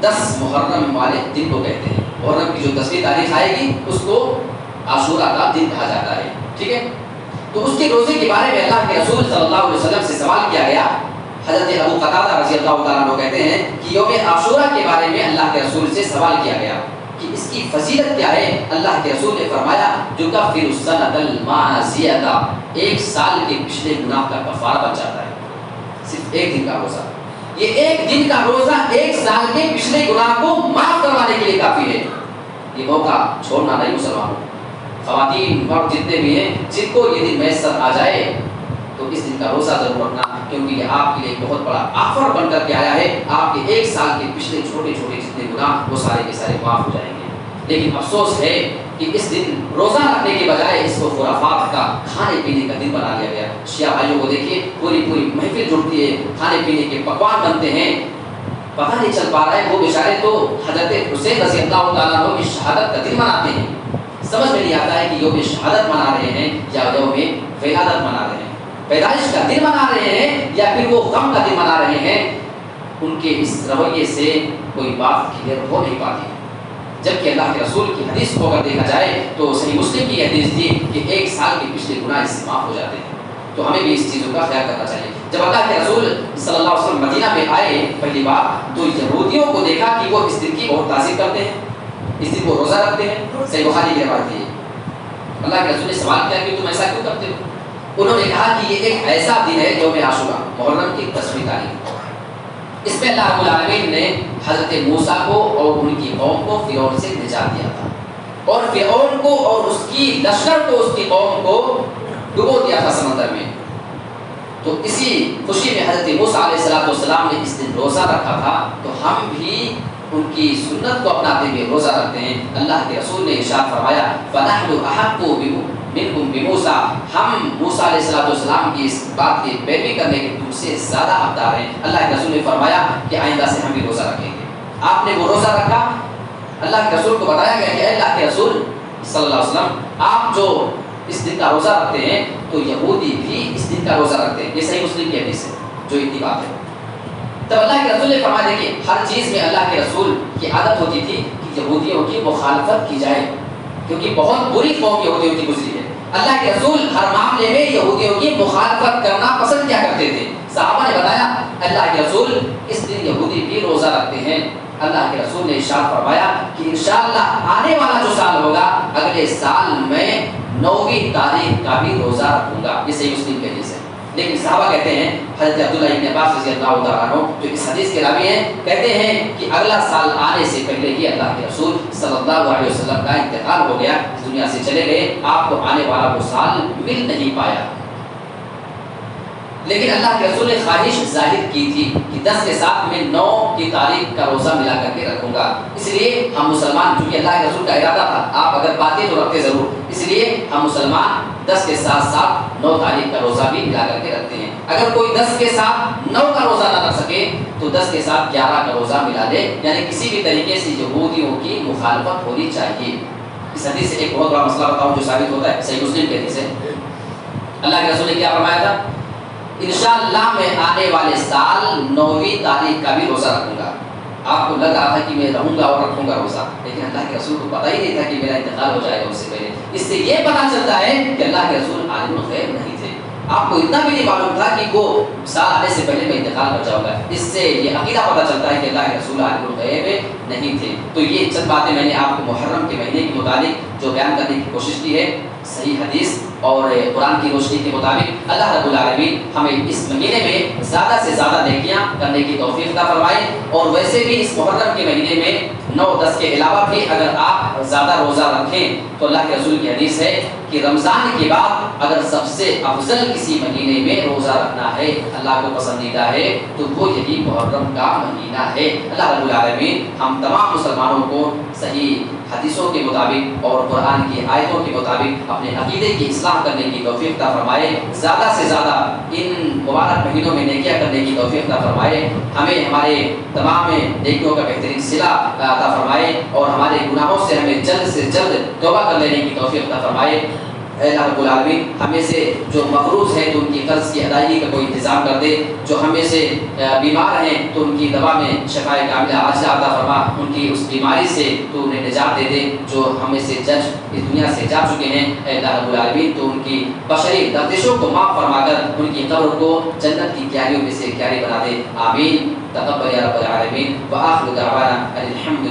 10 محرم والے دن کو کہتے ہیں، محرم کی جو 10ویں تاریخ آئے گی اس کو عاشورہ کا دن کہا جاتا ہے، ٹھیک ہے۔ تو اس کے روزے کے بارے میں اللہ کے رسول صلی اللہ علیہ وسلم سے سوال کیا گیا۔ حضرت ابو قتادہ رضی اللہ تعالیٰ عنہ کہتے ہیں کہ یوم عاشورہ کے بارے میں اللہ کے رسول سے سوال کیا گیا کہ اس کی فضیلت کیا ہے۔ اللہ کے رسول نے فرمایا جو کفر السنۃ الماضیہ، ایک سال کے پچھلے گناہ کا کفارہ بن جاتا ہے، صرف ایک دن کا روزہ، یہ ایک دن کا روزہ ایک سال کے پچھلے گناہ کو معاف کروانے کے لیے کافی ہے۔ یہ موقع چھوڑنا نہیں مسلمانوں، خواتین مرد جتنے بھی ہیں، جن کو یہ دن میسر آ جائے تو اس دن کا روزہ ضرور رکھنا، کیونکہ یہ آپ کے لیے ایک بہت بڑا آفر بن کر کے آیا ہے۔ آپ کے ایک سال کے پچھلے چھوٹے چھوٹے جتنے گناہ وہ سارے کے سارے معاف ہو جائیں گے۔ لیکن افسوس ہے کہ اس دن روزہ رکھنے کے بجائے اس کو خرافات کا کھانے پینے کا دن بنا لیا گیا. شیعہ بھائیوں کو دیکھیے پوری محفل جڑتی ہے، کھانے پینے کے پکوان بنتے ہیں، پتہ نہیں چل پا رہا ہے وہ بیچارے تو حضرت حسین رضی اللہ تعالیٰ عنہ کی شہادت کا دن مناتے ہیں. سمجھ میں نہیں آتا ہے کہ یوم شہادت منا رہے ہیں یا یوم ولادت منا رہے ہیں، پیدائش کا دن منا رہے ہیں یا پھر وہ غم کا دن منا رہے ہیں. ان کے اس رویے سے کوئی بات کلیئر ہو نہیں پاتی. جبکہ اللہ کے رسول کی حدیث کو اگر دیکھا جائے تو صحیح مسلم کی حدیث تھی کہ 1 سال کے پچھلے گناہ اس سے معاف ہو جاتے ہیں. تو ہمیں بھی اس چیزوں کا خیال کرنا چاہیے. جب اللہ کے رسول صلی اللہ علیہ وسلم مدینہ میں آئے پہلی بار تو یہودیوں کو دیکھا کہ وہ اس دن کی بہت تعظیم کرتے ہیں، اس دن وہ روزہ رکھتے ہیں. صحیح بخاری کی روایت ہے. اللہ کے رسول نے سوال کیا کہ تم ایسا کیوں کرتے ہو؟ انہوں نے کہا کہ یہ ایک ایسا دن ہے یوم عاشورہ، محرم کی 10ویں تاریخ. اس میں اللہ رب العالمین نے حضرت موسیٰ کو اور ان کی قوم کو فرعون سے نجات دیا تھا، اور فرعون کو اور اس کی لشکر کو، اس کی قوم کو ڈبو دیا تھا سمندر میں. تو اسی خوشی میں حضرت موسیٰ علیہ السلام نے اس دن روزہ رکھا تھا. تو ہم بھی ان کی سنت کو اپناتے ہوئے روزہ رکھتے ہیں. اللہ کے رسول نے ارشاد فرمایا فَنَحْنُ أَحَقُّ مِنْكُمْ بِمُوسَىٰ، ہم موسیٰ علیہ السلام کی اس بات کی پیروی کرنے کے تم سے زیادہ حقدار ہیں. اللہ کے رسول نے فرمایا کہ آئندہ سے ہم بھی روزہ رکھیں گے. آپ نے وہ روزہ رکھا. اللہ کے رسول کو بتایا گیا کہ اللہ کے رسول صلی اللہ علیہ وسلم آپ جو اس دن کا روزہ رکھتے ہیں تو یہودی بھی اس دن کا روزہ رکھتے ہیں. یہ صحیح مسلم کی حدیث ہے جو اتنی بات ہے. تب اللہ کے رسول نے فرمایا کہ ہر چیز میں اللہ کے رسول کی عادت ہوتی تھی کہ یہودیوں کی مخالفت کی جائے، کیونکہ بہت بری قوم یہودیوں کی گزری ہے. اللہ کے رسول ہر معاملے میں یہودیوں کی مخالفت کرنا پسند کیا کرتے تھے. صحابہ نے بتایا اللہ کے رسول اس دن یہودی بھی روزہ رکھتے ہیں. اللہ کے رسول نے ارشاد فرمایا کہ انشاءاللہ آنے والا جو سال ہوگا اگلے سال میں 9ویں تاریخ کا بھی روزہ رکھوں گا. یہ صحیح مسلم کی حدیث ہے. لیکن صحابہ کہتے ہیں، حضرت عبداللہ ابن عباس رضی اللہ تعالیٰ عنہ جو اس حدیث کے راوی ہیں، کہتے ہیں کہ اگلا سال آنے سے پہلے ہی اللہ کے رسول صلی اللہ علیہ وسلم کا انتقال ہو گیا، دنیا سے چلے گئے. آپ کو آنے والا وہ سال مل نہیں پایا. لیکن اللہ کے رسول نے خواہش ظاہر کی تھی کہ 10 کے ساتھ میں 9 کی تاریخ کا روزہ ملا کر کے رکھوں گا. اس لیے ہم مسلمان، چونکہ اللہ کے رسول کا ارادہ تھا آپ اگر پاتے تو رکھتے ضرور، اس لیے ہم مسلمان 10 کے ساتھ ساتھ 9 تاریخ کا روزہ بھی ملا کر کے رکھتے ہیں. اگر کوئی 10 کے ساتھ 9 کا روزہ نہ رکھ سکے تو 10 کے ساتھ 11 کا روزہ ملا لے. یعنی کسی بھی طریقے سے یہودیوں کی مخالفت ہونی چاہیے. اس حدیث سے ایک بہت بڑا مسئلہ بتاؤں جو ثابت ہوتا ہے، صحیح مسلم کی حدیث ہے. اللہ کے رسول نے کیا فرمایا تھا؟ انشاءاللہ میں آنے والے سال 9ویں تاریخ کا بھی روزہ رکھوں گا. آپ کو لگ رہا تھا کہ میں رہوں گا اور رکھوں گا روزہ، لیکن اللہ کے رسول کو پتہ ہی نہیں تھا کہ میرا انتقال ہو جائے گا اس سے پہلے. اس سے یہ پتہ چلتا ہے کہ اللہ کے رسول عالم الغیب نہیں تھے. آپ کو اتنا بھی نہیں معلوم تھا کہ وہ سال آنے سے پہلے میں انتقال کر جاؤں گا. اس سے یہ عقیدہ پتہ چلتا ہے کہ اللہ کے رسول عالم الغیب نہیں تھے. تو یہ چند باتیں میں نے آپ کو محرم کے مہینے کے متعلق جو بیان کرنے کی کوشش کی ہے، صحیح حدیث اور قرآن کی روشنی کے مطابق اللہ رب العالمین ہمیں اس مہینے میں زیادہ سے زیادہ نیکیاں کرنے کی توفیق عطا فرمائے. اور ویسے بھی اس محرم کے مہینے میں 9-10 کے علاوہ بھی اگر آپ زیادہ روزہ رکھیں تو اللہ کے رسول کی حدیث ہے کہ رمضان کے بعد اگر سب سے افضل کسی مہینے میں روزہ رکھنا ہے، اللہ کو پسندیدہ ہے، تو وہ یہی محرم کا مہینہ ہے. اللہ رب العالمین ہم تمام مسلمانوں کو صحیح حدیثوں کے مطابق اور قرآن کی آیتوں کے مطابق اپنے عقیدے کی اصلاح کرنے کی توفیق عطا فرمائے. زیادہ سے زیادہ ان مبارک مہینوں میں نیکیاں کرنے کی توفیق عطا فرمائے. ہمیں ہمارے تمام نیکیوں کا بہترین صلہ عطا فرمائے اور ہمارے گناہوں سے ہمیں جلد سے جلد توبہ کر لینے کی توفیق عطا فرمائے. اے اللہ رب العالمین ہمیں سے جو مقروض ہیں تو ان کی قرض کی ادائیگی کا کوئی انتظام کر دے. جو ہمیں سے بیمار ہیں تو ان کی دوا میں شفائے کاملہ عاجلہ عطا فرما. ان کی اس بیماری سے تو انہیں نجات دے دے. جو ہمیں سے جج اس دنیا سے جا چکے ہیں اے اللہ رب العالمین تو ان کی بشری گردشوں کو معاف فرما کر ان کی قبر کو جنت کی کیاریوں میں سے کیاری بنا دے. آمین. تقبل یا رب العالمین. وآخر دعوانا الحمد